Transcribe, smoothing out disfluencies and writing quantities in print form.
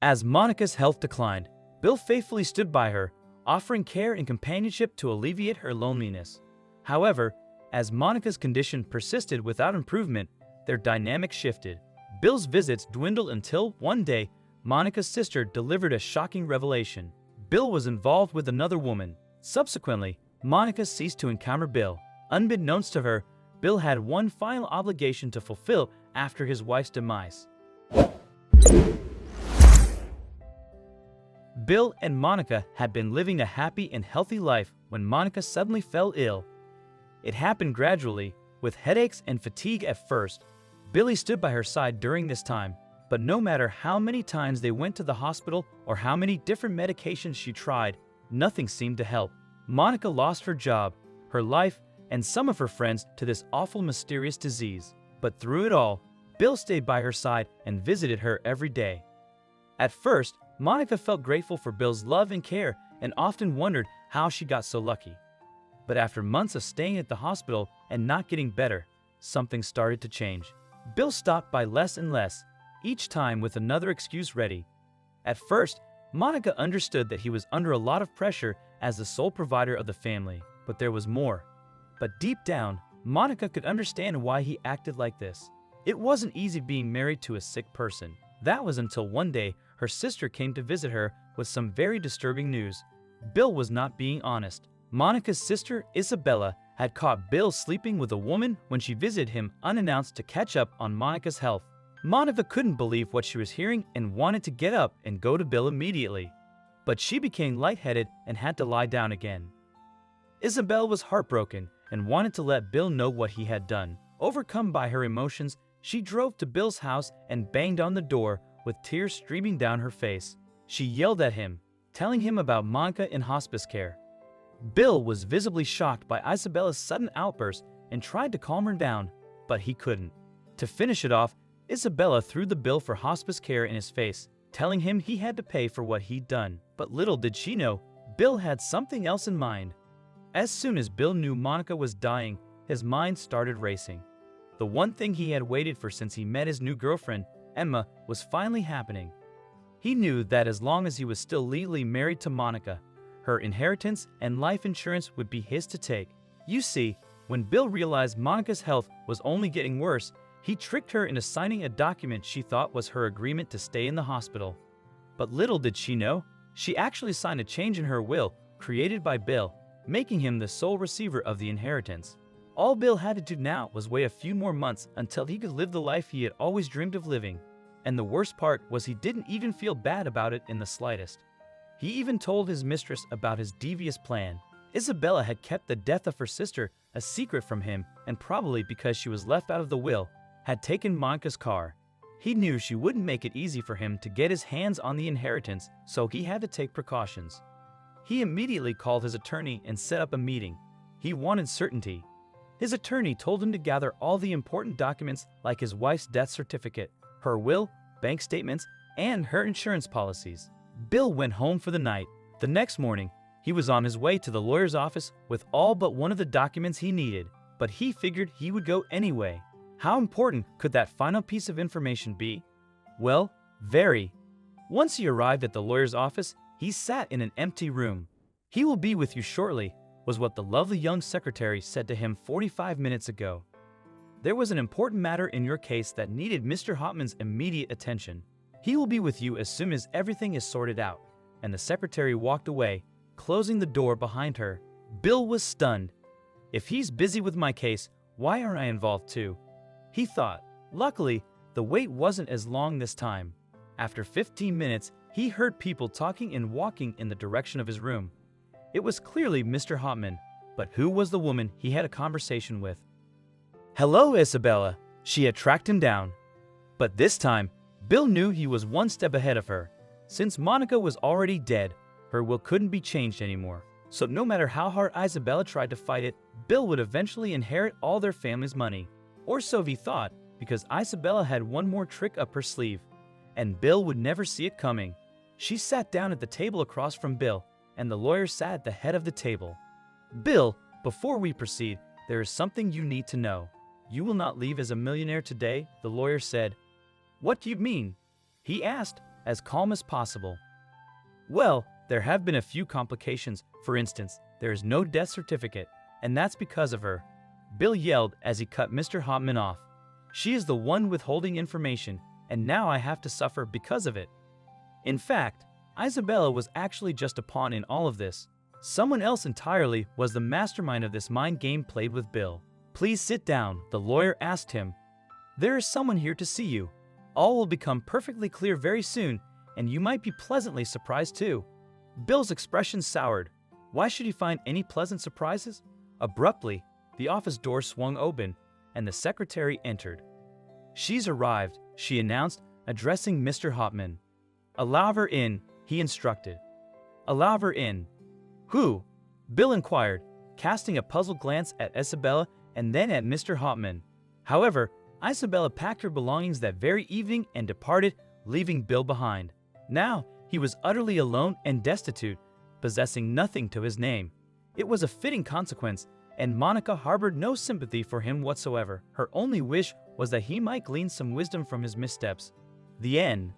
As Monica's health declined, Bill faithfully stood by her, offering care and companionship to alleviate her loneliness. However, as Monica's condition persisted without improvement, their dynamic shifted. Bill's visits dwindled until, one day, Monica's sister delivered a shocking revelation. Bill was involved with another woman. Subsequently, Monica ceased to encounter Bill. Unbeknownst to her, Bill had one final obligation to fulfill after his wife's demise. Bill and Monica had been living a happy and healthy life when Monica suddenly fell ill. It happened gradually, with headaches and fatigue at first. Billy stood by her side during this time, but no matter how many times they went to the hospital or how many different medications she tried, nothing seemed to help. Monica lost her job, her life, and some of her friends to this awful mysterious disease. But through it all, Bill stayed by her side and visited her every day. At first, Monica felt grateful for Bill's love and care and often wondered how she got so lucky. But after months of staying at the hospital and not getting better, something started to change. Bill stopped by less and less, each time with another excuse ready. At first, Monica understood that he was under a lot of pressure as the sole provider of the family, but there was more. But deep down, Monica could understand why he acted like this. It wasn't easy being married to a sick person. That was until one day her sister came to visit her with some very disturbing news. Bill was not being honest. Monica's sister, Isabella, had caught Bill sleeping with a woman when she visited him unannounced to catch up on Monica's health. Monica couldn't believe what she was hearing and wanted to get up and go to Bill immediately. But she became lightheaded and had to lie down again. Isabella was heartbroken and wanted to let Bill know what he had done. Overcome by her emotions, she drove to Bill's house and banged on the door with tears streaming down her face. She yelled at him, telling him about Monica in hospice care. Bill was visibly shocked by Isabella's sudden outburst and tried to calm her down, but he couldn't. To finish it off, Isabella threw the bill for hospice care in his face, telling him he had to pay for what he'd done. But little did she know, Bill had something else in mind. As soon as Bill knew Monica was dying, his mind started racing. The one thing he had waited for since he met his new girlfriend, Emma, was finally happening. He knew that as long as he was still legally married to Monica, her inheritance and life insurance would be his to take. You see, when Bill realized Monica's health was only getting worse, he tricked her into signing a document she thought was her agreement to stay in the hospital. But little did she know, she actually signed a change in her will created by Bill, making him the sole receiver of the inheritance. All Bill had to do now was wait a few more months until he could live the life he had always dreamed of living. And the worst part was he didn't even feel bad about it in the slightest. He even told his mistress about his devious plan. Isabella had kept the death of her sister a secret from him, and probably because she was left out of the will, had taken Monica's car. He knew she wouldn't make it easy for him to get his hands on the inheritance, so he had to take precautions. He immediately called his attorney and set up a meeting. He wanted certainty. His attorney told him to gather all the important documents like his wife's death certificate, her will, bank statements, and her insurance policies. Bill went home for the night. The next morning, he was on his way to the lawyer's office with all but one of the documents he needed, but he figured he would go anyway. How important could that final piece of information be? Well, very. Once he arrived at the lawyer's office, he sat in an empty room. "He will be with you shortly," was what the lovely young secretary said to him 45 minutes ago. "There was an important matter in your case that needed Mr. Hopman's immediate attention. He will be with you as soon as everything is sorted out." And the secretary walked away, closing the door behind her. Bill was stunned. If he's busy with my case, why aren't I involved too? He thought. Luckily, the wait wasn't as long this time. After 15 minutes, he heard people talking and walking in the direction of his room. It was clearly Mr. Hopman, but who was the woman he had a conversation with? "Hello, Isabella." She had tracked him down. But this time, Bill knew he was one step ahead of her. Since Monica was already dead, her will couldn't be changed anymore. So no matter how hard Isabella tried to fight it, Bill would eventually inherit all their family's money. Or so he thought, because Isabella had one more trick up her sleeve, and Bill would never see it coming. She sat down at the table across from Bill, and the lawyer sat at the head of the table. "Bill, before we proceed, there is something you need to know. You will not leave as a millionaire today," the lawyer said. "What do you mean?" he asked, as calm as possible. Well, there have been a few complications. For instance, there is no death certificate, and that's because of her, Bill yelled as he cut Mr. Hopman off. She is the one withholding information, and now I have to suffer because of it. In fact, Isabella was actually just a pawn in all of this. Someone else entirely was the mastermind of this mind game played with Bill. Please sit down, the lawyer asked him. There is someone here to see you. All will become perfectly clear very soon, and you might be pleasantly surprised too. Bill's expression soured. Why should he find any pleasant surprises? Abruptly, the office door swung open, and the secretary entered. She's arrived, she announced, addressing Mr. Hopman. Allow her in, he instructed. Allow her in. Who? Bill inquired, casting a puzzled glance at Isabella and then at Mr. Hopman. However, Isabella packed her belongings that very evening and departed, leaving Bill behind. Now, he was utterly alone and destitute, possessing nothing to his name. It was a fitting consequence, and Monica harbored no sympathy for him whatsoever. Her only wish was that he might glean some wisdom from his missteps. The end.